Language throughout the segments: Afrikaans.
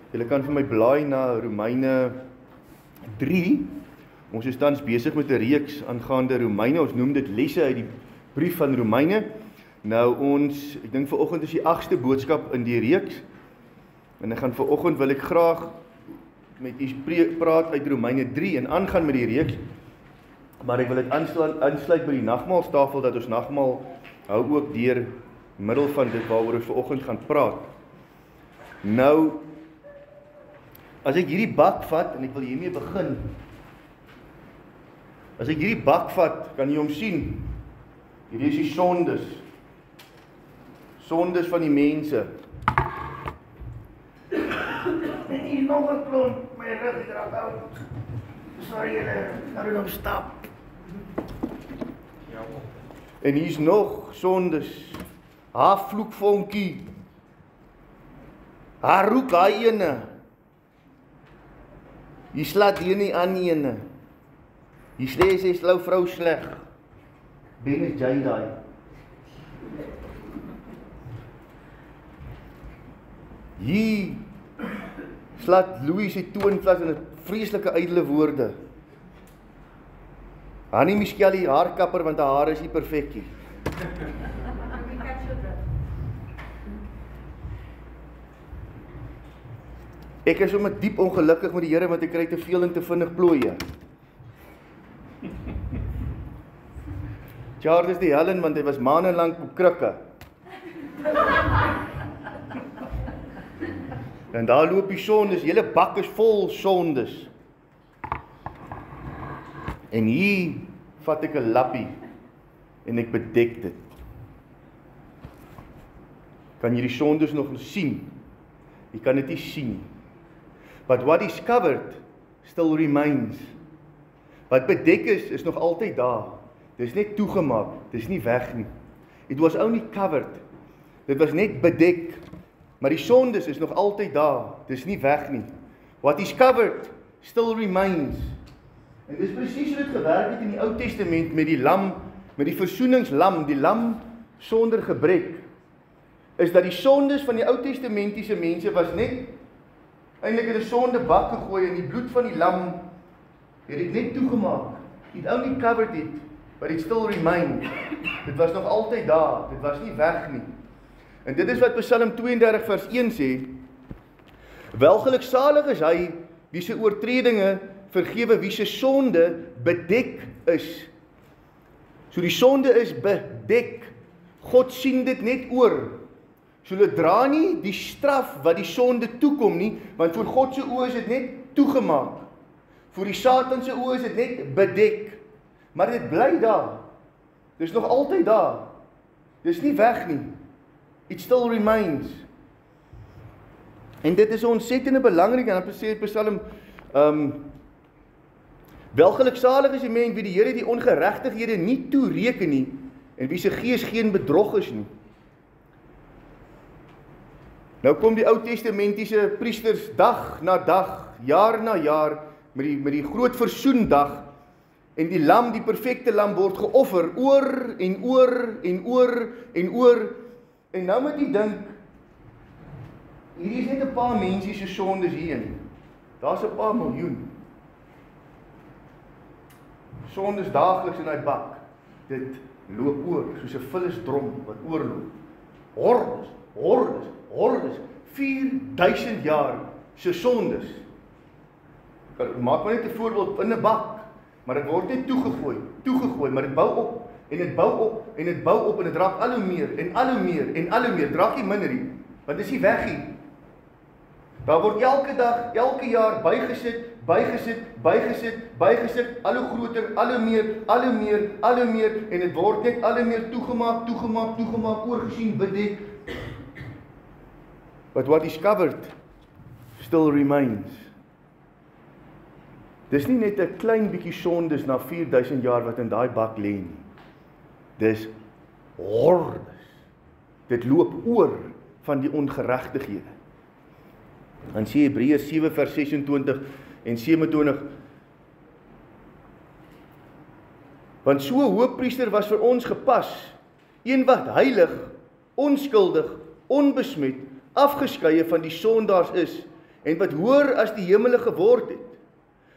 Julle kan vir my blaai na Romeine 3. Ons is tans besig met 'n reeks aangaande Romeine. Ons noem dit lesse uit die brief van Romeine. Nou ek dink vanoggend is die 8ste boodskap in die reeks. En vanoggend wil ek graag met u praat uit Romeine 3 en aangaan met die reeks. Maar ek wil dit aansluit by die nagmaalstafel, dat ons nagmaal hou ook deur middel van dit waaroor ons vanoggend gaan praat. Nou, as ek hierdie bak vat, en ek wil hiermee begin. As ek hierdie bak vat, kan jy hom sien. Hierdie is die sondes. Sondes van die mense. En hier nog 'n klomp, my rug draak oud. Sorry julle, nou nog stap. En hier's nog sondes. Haar vloekvonkie. Haar roek hy ene. Jy slaat hier nie aan nie ene. Jy sê sy slou vrou sleg. Ben is jy daai. Hier slaat Louis sy toonvlas in 'n vreeslike ydelle woorde. Hannie Miskelly haarkapper, want haar hare is nie perfek nie. Ek is sommer diep ongelukkig met die Here, want ek kry te veel en te vinnig plooie. Charles die Helen, want hy was maande lank op krikke. En daar loop die sondes, hele bak is vol sondes. En hier vat ek 'n lappie en ek bedek dit. Kan jy die sondes nog sien? Jy kan dit nie sien nie. But what is covered still remains. Wat bedek is nog altyd daar. Dit is net toegemaak, dit is nie weg nie. It was only covered. Dit was net bedek. Maar die sondes is nog altyd daar, dit is nie weg nie. What is covered still remains. En dis presies hoe dit gewerk het in die Ou Testament met die lam, met die versoeningslam, die lam sonder gebrek. Is dat die sondes van die Ou Testamentiese mense was net eintlik in 'n sondebak gegooi en die bloed van die lam het dit net toegemaak. It only covered it, but it still remained. Dit was nog altyd daar, dit was nie weg nie. En dit is wat Psalm 32 vers 1 sê. Welgeluksalig is hy wie se oortredinge vergewe, wie se sonde bedek is. So die sonde is bedek. God sien dit net oor. So hulle dra nie die straf wat die sonde toekom nie, want voor God se oë is dit net toegemaak. Voor die Satan se oë is dit net bedek. Maar dit bly daar. Dit is nog altyd daar. Dit is nie weg nie. It still remains. En dit is ontsettend belangrik, en dan sê Psalm, welgeluksalig is die mens wie die Here die ongeregtighede nie toereken nie, en wie se gees geen bedrog is nie. Nou kom die Ou Testamentiese priesters dag na dag, jaar na jaar, met die groot versoendag, en die lam, die perfekte lam, word geoffer, oor en oor en oor en oor. En nou moet jy dink, hierdie is net 'n paar mense se sondes hierin. Daar's 'n paar miljoen. Sondes daagliks in daai bak. Dit loop oor, soos 'n vullisdrom wat oorloop. Hordes, hordes, hordes, 4000 jaar se sondes. Maak maar net 'n voorbeeld in 'n bak, maar dit word net toegegooi, maar dit bou op. En dit bou op, en dit bou op, en dit raak al hoe meer, en al hoe meer, en al hoe meer, draak nie minder nie, want dit is nie weg nie. Daar word elke dag, elke jaar bygesit, al hoe groter, al hoe meer, al hoe meer, al hoe meer, en dit word net al hoe meer toegemaak, oorgesien, bedek. But what is covered still remains. Dis nie net 'n klein bietjie sondes na 4000 jaar wat in daai bak lê nie. Dis hordes. Dit loop oor van die ongeregtighede. Dan sê Hebreërs 7 vers 26 en 27. Want so 'n hoëpriester was vir ons gepas, een wat heilig, onskuldig, onbesmet, afgeskeie van die sondaars is en wat hoër as die hemele geword het,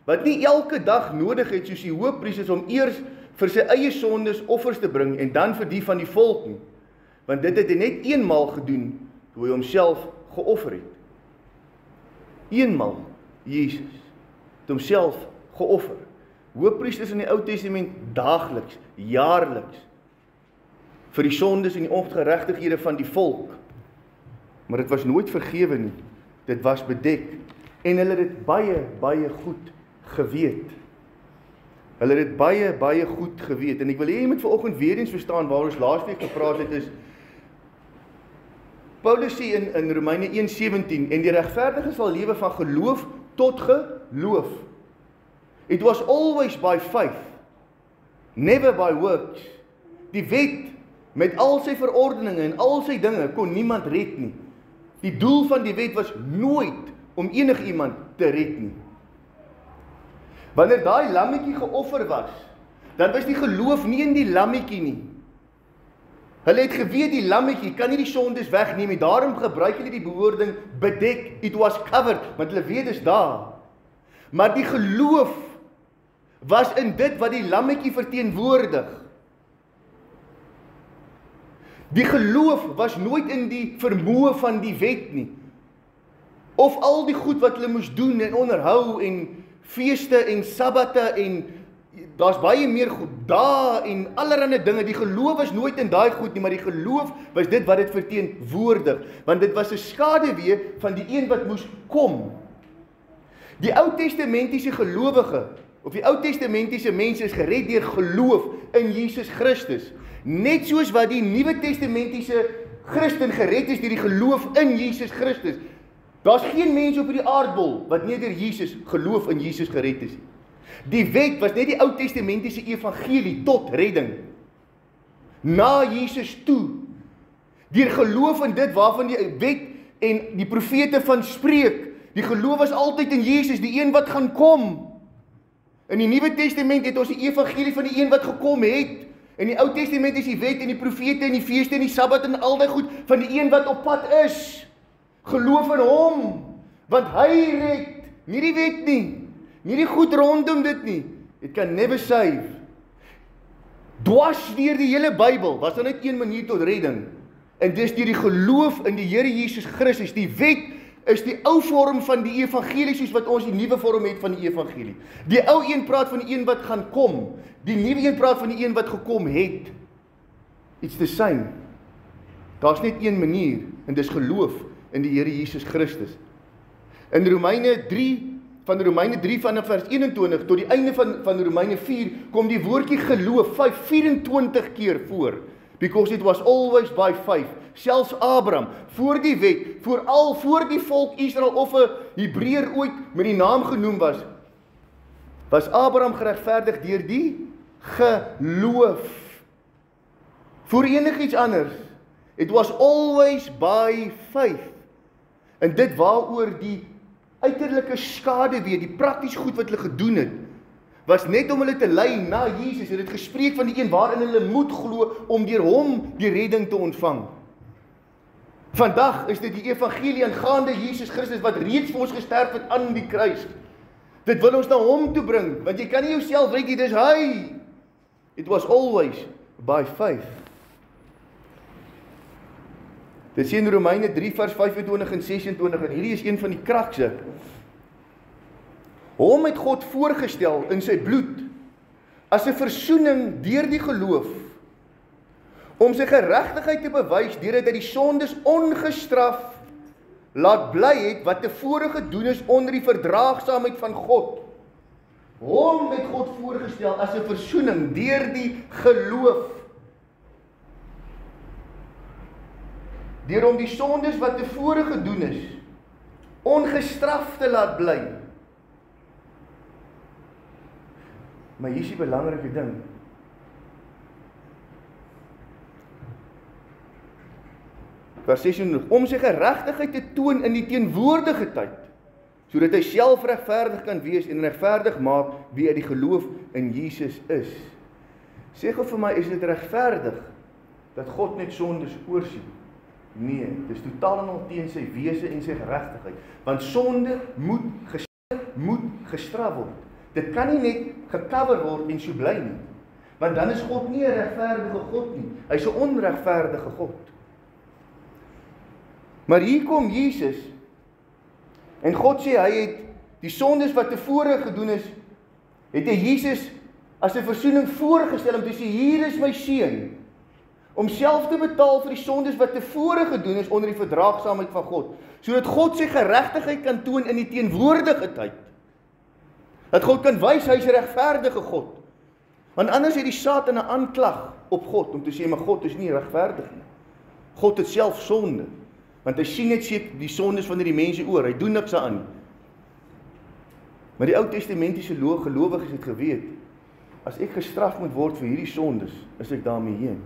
wat nie elke dag nodig het soos die hoëpriesters om eers vir sy eie sondes offers te bring en dan vir die van die volk nie, want dit het hy net eenmaal gedoen toe hy homself geoffer het. Eenmaal Jesus het homself geoffer. Hoëpriesters in die Ou Testament daagliks, jaarliks, vir die sondes en die ongeregtighede van die volk. Maar dit was nooit vergewe nie, dit was bedek, en hulle het dit baie, baie goed geweet. Hulle het dit baie, baie goed geweet, en ek wil hê jy moet vanoggend weer eens verstaan, waar ons laasweek gepraat het, is, Paulus sê in Romeine 1:17, en die regverdige sal lewe van geloof tot geloof. It was always by faith, never by works. Die wet, met al sy verordeninge en al sy dinge, kon niemand red nie. Die doel van die wet was nooit om enigiemand te red nie. Wanneer daai lammetjie geoffer was, dan was die geloof nie in die lammetjie nie. Hulle het geweet die lammetjie kan nie die sondes wegneem nie, daarom gebruik hulle die bewoording bedek, it was covered, want hulle weet is daar. Maar die geloof was in dit wat die lammetjie verteenwoordig. Die geloof was nooit in die vermoë van die wet nie, of al die goed wat hulle moes doen en onderhou en feeste en sabbate en daar's baie meer goed, dae en allerlei dinge. Die geloof was nooit in daai goed nie, maar die geloof was dit wat dit verteenwoordig, want dit was 'n skaduwee van die een wat moes kom. Die Ou Testamentiese gelowige, of die Ou Testamentiese mense is gered deur geloof in Jesus Christus, net soos wat die Nuwe Testamentiese Christen gered is deur die geloof in Jesus Christus. Daar's geen mens op hierdie aardbol wat nie deur Jesus geloof in Jesus gered is nie. Die wet was net die Ou Testamentiese evangelie tot redding. Na Jesus toe, deur geloof in dit waarvan die wet en die profete van spreek, die geloof was altyd in Jesus, die een wat gaan kom. In die Nuwe Testament het ons die evangelie van die een wat gekom het. In die Ou Testament is die wet en die profete en die feeste en die Sabbat en al die goed van die een wat op pad is. Geloof in hom, want hy red, nie die wet nie, nie die goed rondom dit nie. It can never save. Dwars deur die hele Bybel was daar net een manier tot redding, en dis deur die geloof in die Here Jesus Christus. Die wet is die ou vorm van die evangelie, soos wat ons die nuwe vorm het van die evangelie. Die ou een praat van die een wat gaan kom, die nuwe een praat van die een wat gekom het. It's the same. Daar's net een manier, en dis geloof in die Here Jesus Christus. In Romeine 3, van Romeine 3 vanaf vers 21 tot die einde van Romeine 4, kom die woordjie geloof 24 keer voor. Because it was always by faith. Selfs Abraham, voor die wet, voor die volk Israel of 'n Hebreër ooit met die naam genoem was Abraham geregverdig deur die geloof. Voor enigiets anders. It was always by faith. En dit waaroor die uiterlike skaduwee, die prakties goed wat hulle gedoen het, was net om hulle te lei na Jesus. Hulle het gespreek van die een waarin hulle moet glo om deur hom die redding te ontvang. Vandag is dit die evangelie aangaande Jesus Christus wat reeds vir ons gesterf het aan die kruis. Dit wil ons na hom toe bring, want jy kan nie jouself red nie, dis hy. It was always by faith. Dit sê in Romeine 3 vers 25 en 26, en hierdie is een van die krakse. Hom het God voorgestel in sy bloed, as 'n versoening deur die geloof, om sy geregtigheid te bewys, deurdat hy die sondes ongestraf laat bly het, wat tevore gedoen is onder die verdraagsaamheid van God. Hom het God voorgestel as 'n versoening deur die geloof, deur om die sondes wat tevore gedoen is, ongestraf te laat bly. Maar hier is die belangrike ding. Vers 16, om sy geregtigheid te toon in die teenwoordige tyd, sodat hy self regverdig kan wees en regverdig maak wie uit die geloof in Jesus is. Sê gou vir my, is dit regverdig dat God net sondes oorsien? Nee, dit is totaal en al teen sy wese en sy geregtigheid. Want sonde moet gestraf word. Dit kan nie net gecover word en so bly nie. Want dan is God nie 'n regverdige God nie. Hy's 'n onregverdige God. Maar hier kom Jesus en God sê hy het die sondes wat tevore gedoen is, het hy Jesus as 'n versoening voorgestel om te sê, hier is my seun, om self te betaal vir die sondes wat tevore gedoen is onder die verdraagsaamheid van God, sodat God sy geregtigheid kan toon in die teenwoordige tyd. Dat God kan wys hy is 'n regverdige God. Want anders het die Satan 'n aanklag op God om te sê, maar God is nie regverdig nie. God het self sonde, want hy sien net seker die sondes van die mense oor, hy doen niks aan nie. Maar die Ou Testamentiese gelowiges het geweet, as ek gestraf moet word vir hierdie sondes, is ek daarmee heen.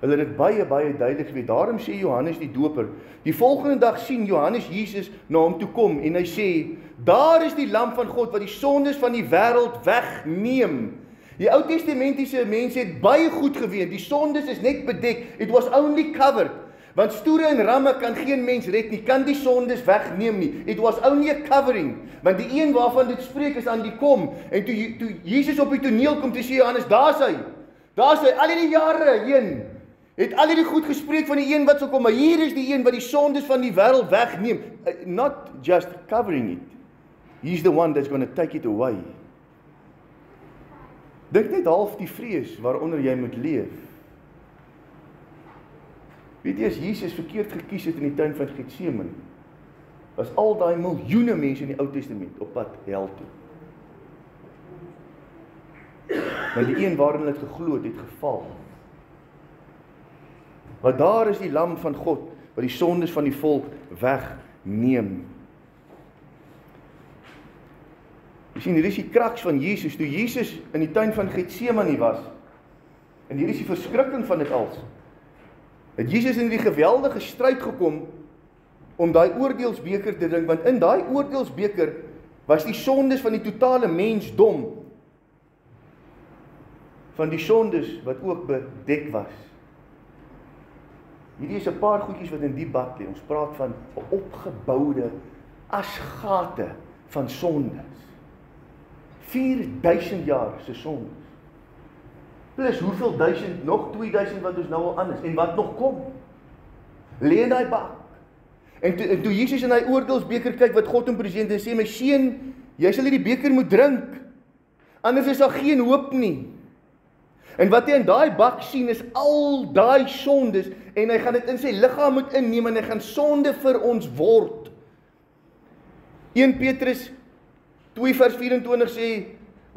Hulle het dit baie duidelik geweet. Daarom sê Johannes die Doper, die volgende dag sien Johannes Jesus na hom toe kom en hy sê, daar is die lam van God wat die sondes van die wêreld wegneem. Die Ou Testamentiese mense het baie goed geweet, die sondes is net bedek, it was only covered. Want stoere en ramme kan geen mens red nie, kan die sondes wegneem nie. It was only a covering. Want die een waarvan dit spreek is aan die kom. En toe Jesus op die toneel kom, toe sê Johannes, daar's hy, al die jare heen, het al die goed gespreek van die een wat sal kom, maar hier is die een wat die sondes van die wêreld wegneem. Not just covering it. He's the one that's going to take it away. Dink net half die vrees waaronder jy moet leef. Weet jy, as Jesus verkeerd gekies het in die tuin van Getsemane, was al daai miljoene mense in die Ou Testament op pad hel toe. Want die een waarin hulle het geglo het geval. Maar daar is die lam van God, wat die sondes van die volk wegneem. Jy sien, hier is die kraks van Jesus, toe Jesus in die tuin van Getsemane was, en hier is die verskrikking van dit als, het Jesus in die geweldige stryd gekom, om daai oordeelsbeker te drink, want in daai oordeelsbeker, was die sondes van die totale mensdom, van die sondes wat ook bedek was. Hierdie is 'n paar goedjies wat in die bad lê. Ons praat van 'n opgeboude asgate van sondes. 4000 jaar se sondes. Plus hoeveel duisend, nog 2000 wat ons nou al aan is, en wat nog kom. Lê in daai bak. En toe Jesus in daai oordeelsbeker kyk wat God hom present en sê, my seun, jy sal hierdie beker moet drink, anders is daar geen hoop nie. En wat hy in daai bak sien is al daai sondes, en hy gaan dit in sy liggaam moet inneem, en hy gaan sonde vir ons word. 1 Petrus 2 vers 24 sê,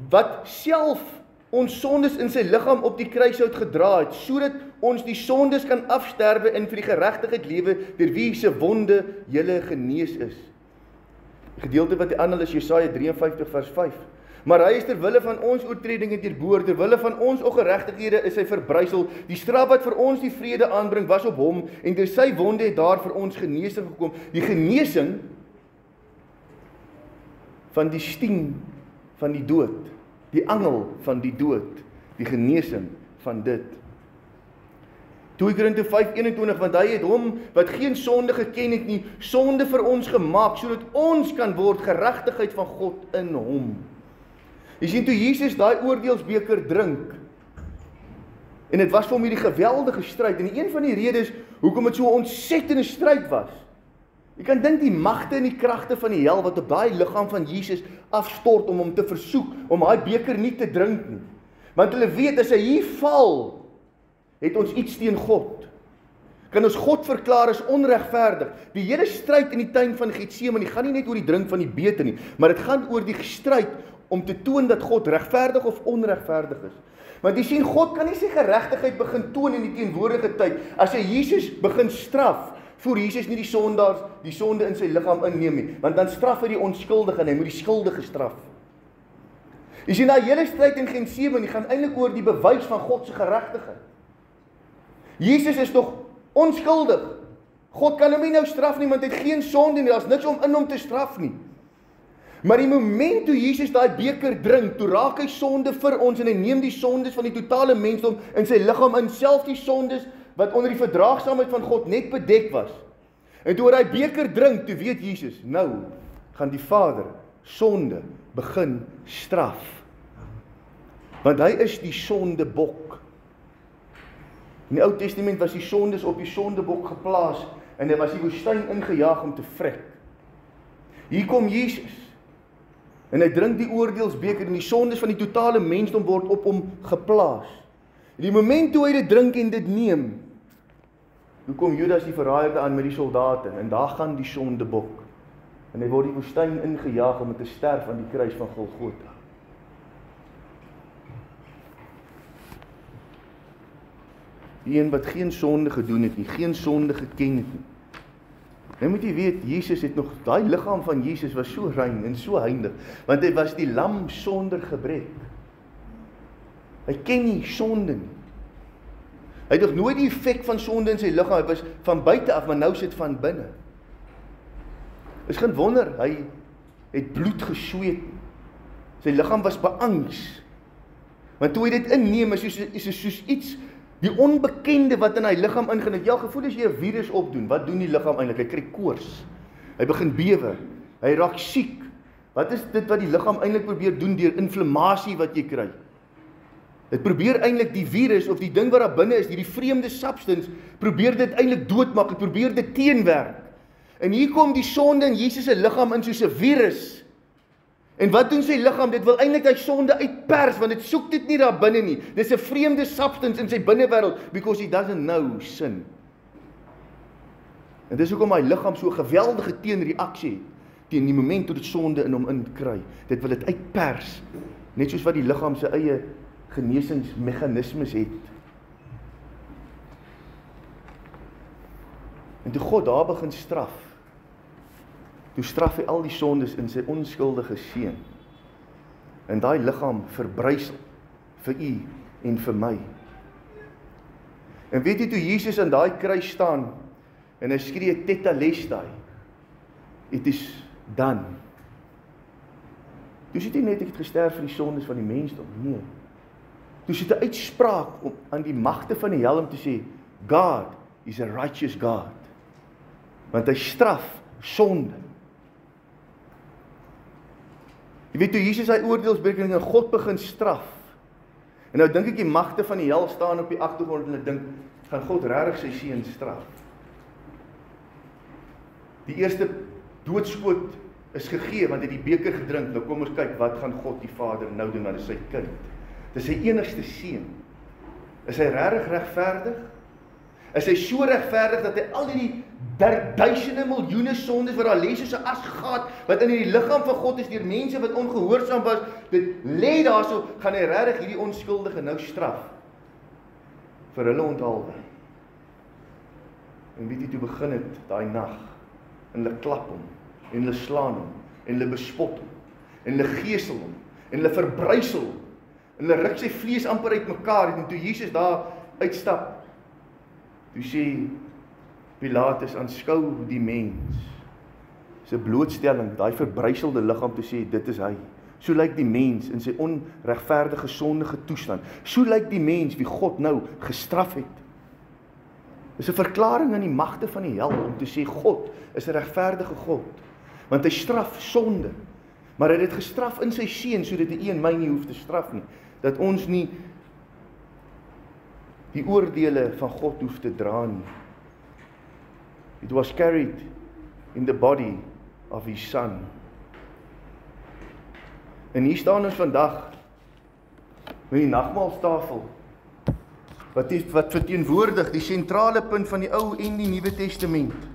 wat self ons sondes in sy liggaam op die kruishout gedra het, sodat ons die sondes kan afsterwe en vir die geregtigheid lewe, deur wie se wonde julle genees is. Die gedeelte wat hy aanhaal is Jesaja 53 vers 5. Maar hy is terwille van ons oortredinge deurboor, terwille van ons ongeregtighede is hy verbrysel. Die straf wat vir ons die vrede aanbring was op hom, en deur sy wonde het daar vir ons genesing gekom. Die genesing van die sting van die dood, die angel van die dood, die genesing van dit. 2 Korinte 5:21, want hy het hom wat geen sonde geken het nie, sonde vir ons gemaak, sodat ons kan word geregtigheid van God in hom. Jy sien, toe Jesus daai oordeelsbeker drink, en dit was vir hom hierdie geweldige stryd, en een van die redes hoekom dit so 'n ontsettende stryd was, jy kan dink die magte en die kragte van die hel wat op daai liggaam van Jesus afstort om hom te versoek om daai beker nie te drink nie. Want hulle weet as hy hier val, het ons iets teen God. Kan ons God verklaar as onregverdig. Die hele stryd in die tuin van Getsemane gaan nie net oor die drink van die beker nie, maar dit gaan oor die stryd om te toon dat God regverdig of onregverdig is. Want jy sien, God kan nie sy geregtigheid begin toon in die teenwoordige tyd as hy Jesus begin straf, voor Jesus nie die sonde in sy liggaam inneem nie, want dan straf hy die onskuldige en hy moet die skuldige straf. Jy sien, daai hele stryd in Getsemane gaan eintlik oor die bewys van God se geregtigheid. Jesus is nog onskuldig. God kan hom nie nou straf nie, want hy het geen sonde nie, daar's niks om in hom te straf nie. Maar die moment toe Jesus daai beker drink, toe raak hy sonde vir ons en hy neem die sondes van die totale mensdom in sy liggaam in, self die sondes wat onder die verdraagsaamheid van God net bedek was. En toe hy beker drink, toe weet Jesus, nou gaan die Vader sonde begin straf. Want hy is die sondebok. In die Ou Testament was die sondes op die sondebok geplaas en hy was die woestyn ingejaag om te vrek. Hier kom Jesus en hy drink die oordeelsbeker en die sondes van die totale mensdom word op hom geplaas. En die moment toe hy dit drink en dit neem, toe kom Judas die verraaier aan met die soldate en daar gaan die sondebok. En hy word die woestyn ingejaag om te sterf aan die kruis van Golgotha. Die een wat geen sonde gedoen het nie, geen sonde geken het nie. Nou moet jy weet, Jesus het nog, daai liggaam van Jesus was so rein en so heilig, want hy was die lam sonder gebrek. Hy ken nie sonde nie. Hy het nog nooit die effek van sonde in sy liggaam, hy was van buite af, maar nou sit van binne. Is geen wonder, hy het bloed gesweet. Sy liggaam was beangs. Want toe hy dit inneem, is dit soos iets, die onbekende wat in hy liggaam ingaan. Het jy al gevoel as jy 'n virus opdoen, wat doen die liggaam eintlik? Hy kry koors. Hy begin bewe. Hy raak siek. Wat is dit wat die liggaam eintlik probeer doen deur inflammasie wat jy kry? Dit probeer eintlik die virus of die ding wat daar binne is, die vreemde substance, probeer dit eintlik doodmaak, dit probeer dit teenwerk. En hier kom die sonde in Jesus se liggaam in soos 'n virus. En wat doen sy liggaam? Dit wil eintlik hy sonde uitpers, want dit soek dit nie daar binne nie. Dis 'n vreemde substance in sy binnewêreld, because he doesn't know sin. En dis hoekom hy liggaam so 'n geweldige teenreaksie het, teen die moment toe dit sonde in hom inkry. Dit wil dit uitpers, net soos wat die liggaam sy eie genesingsmeganismes het. En toe God daar begin straf, toe straf hy al die sondes in sy onskuldige seun. En daai liggaam verbrysel vir u en vir my. En weet jy, toe Jesus aan daai kruis staan en hy skree tetelestai, it is done. Toe sit hy net, ek het gesterf vir die sondes van die mensdom. Nee. Toe sit hy uitspraak aan die magte van die hel om te sê, God is a righteous God. Want hy straf sonde. Jy weet, toe Jesus sy oordeelsbeker en God begin straf, en nou dink ek die magte van die hel staan op die agtergrond en ek dink, gaan God regtig sy seun straf? Die eerste doodskoot is gegee, want hy het die beker gedrink. Nou kom ons kyk, wat gaan God die Vader nou doen aan sy kind? Dis sy enigste seun. Is hy regtig regverdig? Is hy so regverdig dat hy al die duisende miljoene sondes wat daar lê soos 'n asgat wat in die liggaam van God is deur mense wat ongehoorsaam was, dit lê daarso, gaan hy regtig hierdie onskuldige nou straf vir hulle onthaalwe? En weet jy, toe begin het daai nag, en hulle klap hom, en hulle slaan hom, en hulle bespot hom, en hulle gesel hom, en hulle verbrysel hom, en hulle ruk sy vlees amper uit mekaar, en toe Jesus daar uitstap, toe sê Pilatus, aanskou die mens, sy blootstelling, daai verbryselde liggaam te sê, dit is hy. So lyk die mens in sy onregverdige sondige toestand. So lyk die mens wie God nou gestraf het. Dis 'n verklaring aan die magte van die hel om te sê God is 'n regverdige God, want hy straf sonde. Maar hy het dit gestraf in sy seun sodat hy en my nie hoef te straf nie, dat ons nie die oordeele van God hoef te dra nie. It was carried in the body of his son. En hier staan ons vandag met die nagmaaltafel, wat verteenwoordig die sentrale punt van die Ou en die Nuwe Testament.